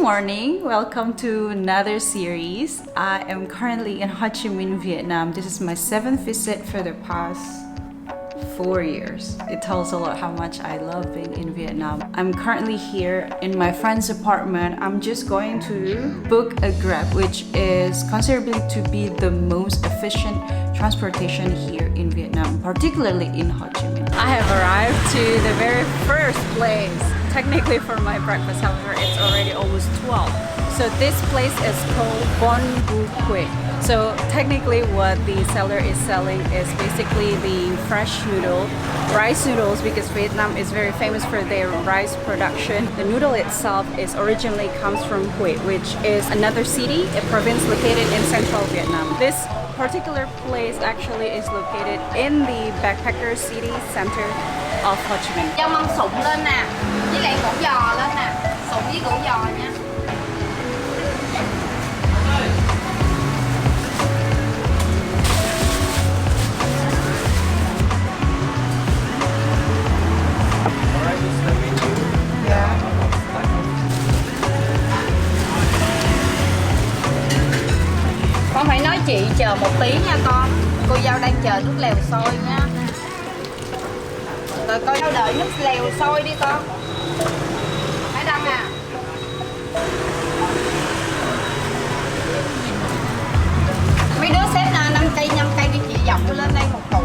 morning, welcome to another series. I am currently in Ho Chi Minh, Vietnam. This is my 7th visit for the past 4 years. It tells a lot how much I love being in Vietnam. I'm currently here in my friend's apartment. I'm just going to book a Grab, which is considered to be the most efficient transportation here in Vietnam, particularly in Ho Chi Minh. I have arrived to the very first place, technically for my breakfast, however, it's already almost 12. So this place is called Bun Bo Hue. So technically what the seller is selling is basically the fresh rice noodles, because Vietnam is very famous for their rice production. The noodle itself is originally comes from Hue, which is another city, a province located in central Vietnam. This particular place actually is located in the backpacker city center of Ho Chi Minh. Cho mâm sụng lên nè, với lại củ giò lên nè, sụng với củ giò nha. Con phải nói chị chờ một tí nha con. Cô dâu đang chờ nước lèo sôi nha. Rồi con dâu đợi nước lèo sôi đi con. Hải Đăng à. Mấy đứa xếp 5 cây đi chị dọc lên đây một củ.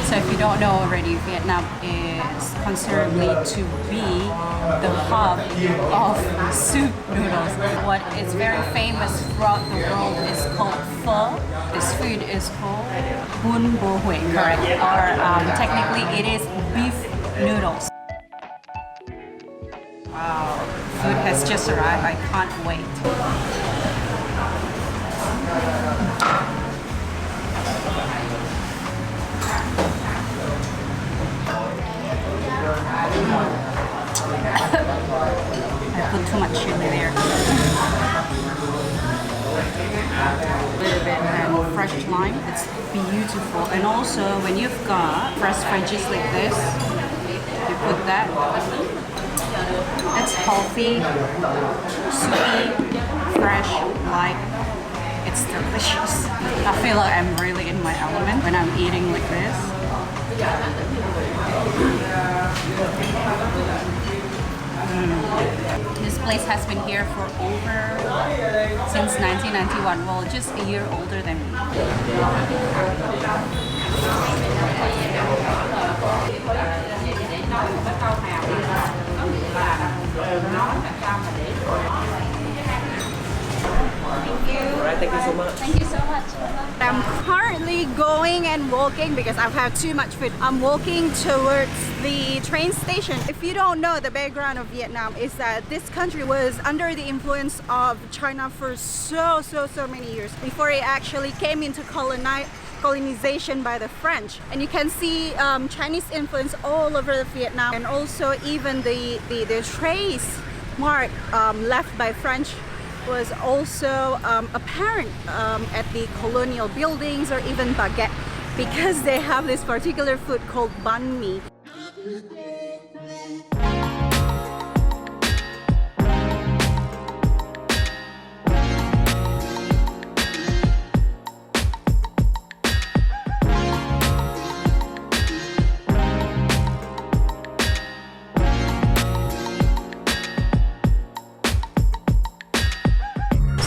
So if you don't know already, Vietnam is considerably to be the hub of soup noodles. What is very famous throughout the world is called pho. This food is called Bun Bo Hue, correct? Or technically it is beef noodles. Wow, food has just arrived. I can't wait. I put too much chili there. A little bit and fresh lime. It's beautiful. And also when you've got fresh veggies like this, you put that. It's healthy, soupy, fresh, light. It's delicious. I feel like I'm really in my element when I'm eating like this. This place has been here for since 1991. Well, just a year older than me. Alright, thank you so much. Thank you so much. I'm currently going and walking because I've had too much food. I'm walking towards the train station. If you don't know, the background of Vietnam is that this country was under the influence of China for so many years before it actually came into colonization by the French. And you can see Chinese influence all over Vietnam, and also even the trace mark left by French was also apparent at the colonial buildings or even baguette, because they have this particular food called banh mi.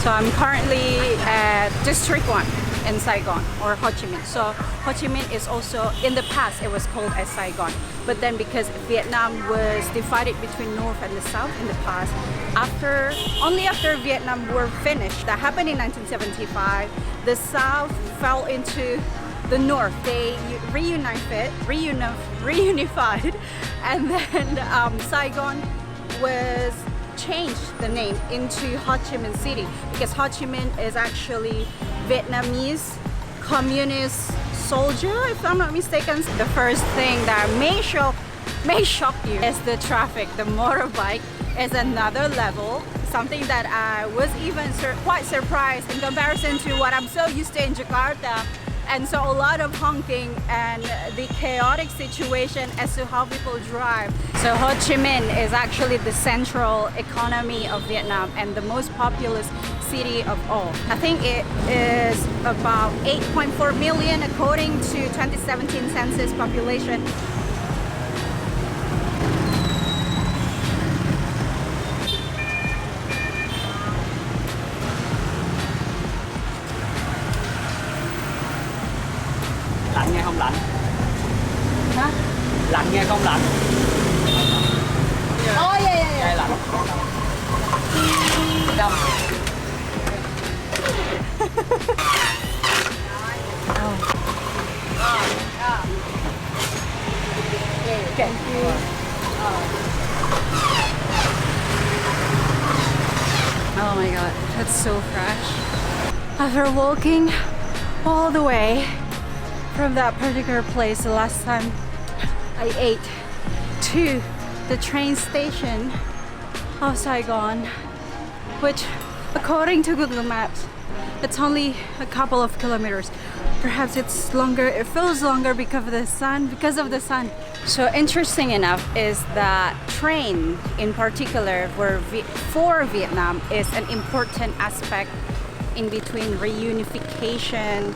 So I'm currently at District 1 in Saigon, or Ho Chi Minh. So Ho Chi Minh is also, in the past it was called as Saigon, but then because Vietnam was divided between North and the South in the past, only after Vietnam War finished, that happened in 1975, the South fell into the North. They reunified, and then Saigon was changed the name into Ho Chi Minh City, because Ho Chi Minh is actually Vietnamese communist soldier, if I'm not mistaken. The first thing that may shock you is the traffic. The motorbike is another level, something that I was even quite surprised in comparison to what I'm so used to in Jakarta And so a lot of honking and the chaotic situation as to how people drive. So Ho Chi Minh is actually the central economy of Vietnam and the most populous city of all. I think it is about 8.4 million according to 2017 census population. Lạnh nghe không lạnh? Hả? Lạnh nghe không lạnh? Oh yeah, yeah, yeah. Nghe lạnh. Đông. Thank you. Oh my god, that's so fresh. After walking all the way from that particular place the last time I ate to the train station of Saigon, which according to Google Maps it's only a couple of kilometers. Perhaps it's longer, it feels longer because of the sun. So interesting enough is that train in particular for Vietnam is an important aspect in between reunification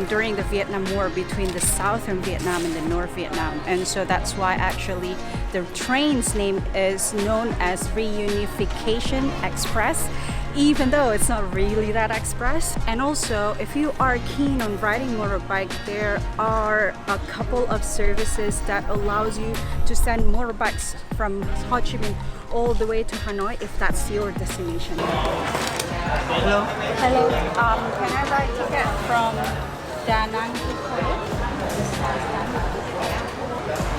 during the Vietnam War between the southern Vietnam and the North Vietnam. And so that's why actually the train's name is known as Reunification Express, even though it's not really that express. And also, if you are keen on riding motorbike, there are a couple of services that allows you to send motorbikes from Ho Chi Minh all the way to Hanoi if that's your destination. Hello. Hello, can I buy a ticket from Da Nang to Hue?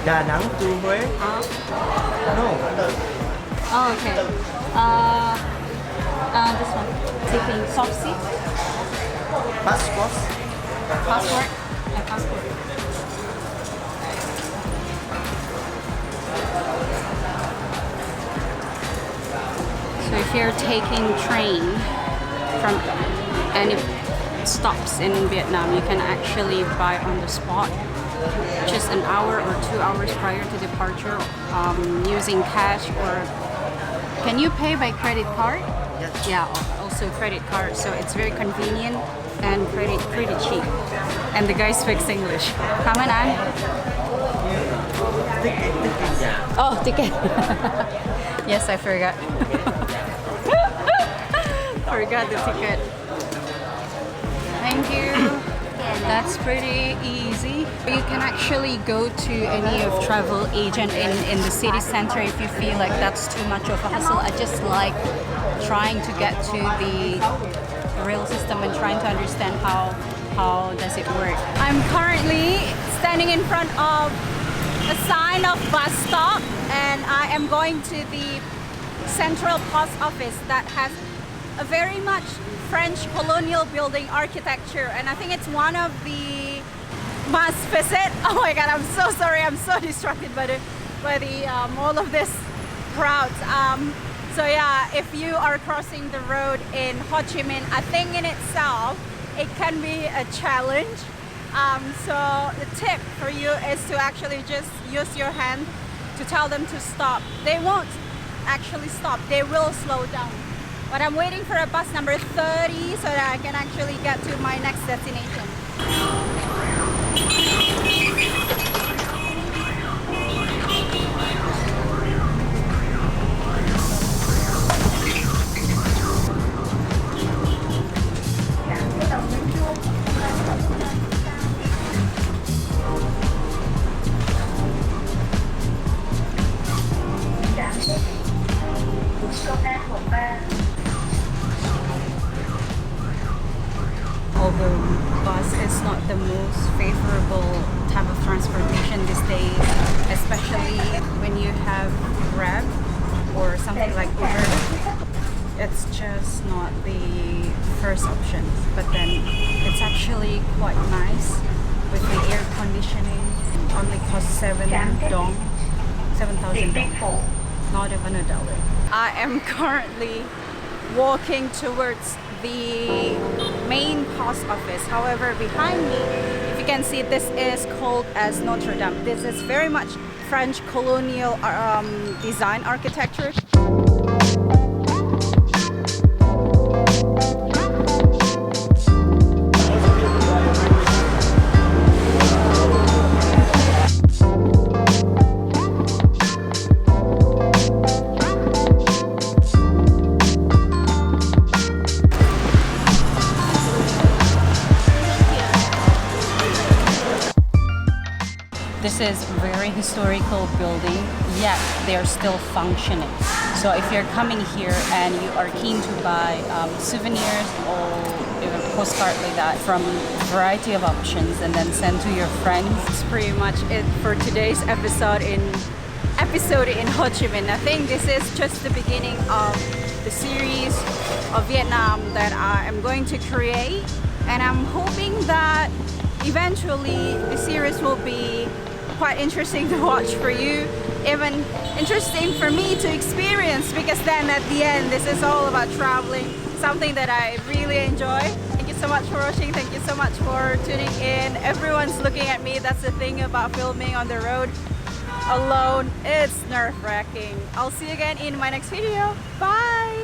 Đà Nẵng to Huế? No. Oh, okay. This one. Taking soft seat. Passport? Passport. Passport. So if you're taking train from any stops in Vietnam, you can actually buy on the spot just an hour or 2 hours prior to departure using cash, or can you pay by credit card? Yes. Yeah, also credit card, so it's very convenient and pretty cheap. And the guy speaks English. Come on, An. Oh, ticket. Yes, I forgot. Forgot the ticket. Thank you. That's pretty easy. You can actually go to any of travel agent in the city center if you feel like that's too much of a hassle. I just like trying to get to the rail system and trying to understand how does it work. I'm currently standing in front of a sign of bus stop, and I am going to the Central Post Office that has a very much French colonial building architecture, and I think it's one of the must visit. Oh my god, I'm so sorry, I'm so distracted by the all of this crowds. So yeah, if you are crossing the road in Ho Chi Minh, I think in itself it can be a challenge. So the tip for you is to actually just use your hand to tell them to stop. They won't actually stop, they will slow down. But I'm waiting for a bus number 30 so that I can actually get to my next destination. Although bus is not the most favorable type of transportation these days, especially when you have Grab or something like Uber, it's just not the first option. But then it's actually quite nice with the air conditioning. Only costs 7,000 dong, not even $1. I am currently walking towards the main post office. However, behind me, if you can see, this is called as Notre. This is very much French colonial design architecture. This is a very historical building, yet they are still functioning. So if you're coming here and you are keen to buy souvenirs or even postcard like that from a variety of options and then send to your friends, it's pretty much it for today's episode in Ho Chi Minh. I think this is just the beginning of the series of Vietnam that I am going to create, and I'm hoping that eventually the series will be quite interesting to watch for you, even interesting for me to experience, because then at the end this is all about traveling, something that I really enjoy. Thank you so much for watching, thank you so much for tuning in. Everyone's looking at me. That's the thing about filming on the road alone, it's nerve-wracking. I'll see you again in my next video. Bye.